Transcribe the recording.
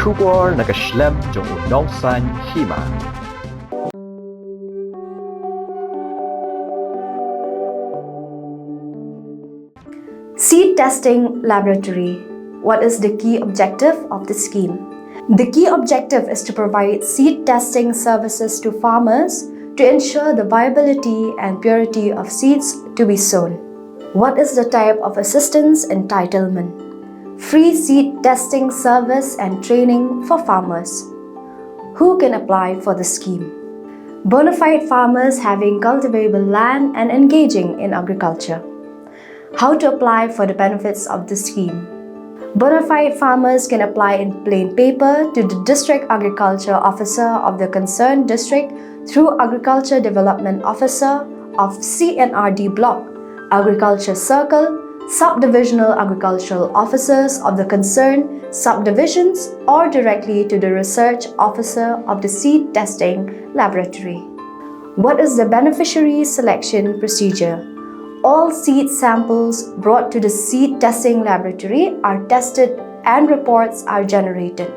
Shubor nakaslem jong Nongsaiñ Hima. Seed Testing Laboratory. What is the key objective of the scheme? The key objective is to provide seed testing services to farmers to ensure the viability and purity of seeds to be sown. What is the type of assistance entitlement? Free seed testing service and training for farmers. Who can apply for the scheme? Bona fide farmers having cultivable land and engaging in agriculture. How to apply for the benefits of the scheme? Bona fide farmers can apply in plain paper to the District Agriculture Officer of the concerned district through Agriculture Development Officer of CNRD Block, Agriculture Circle, Subdivisional Agricultural Officers of the concerned subdivisions, or directly to the Research Officer of the Seed Testing Laboratory. What is the beneficiary selection procedure? All seed samples brought to the Seed Testing Laboratory are tested and reports are generated.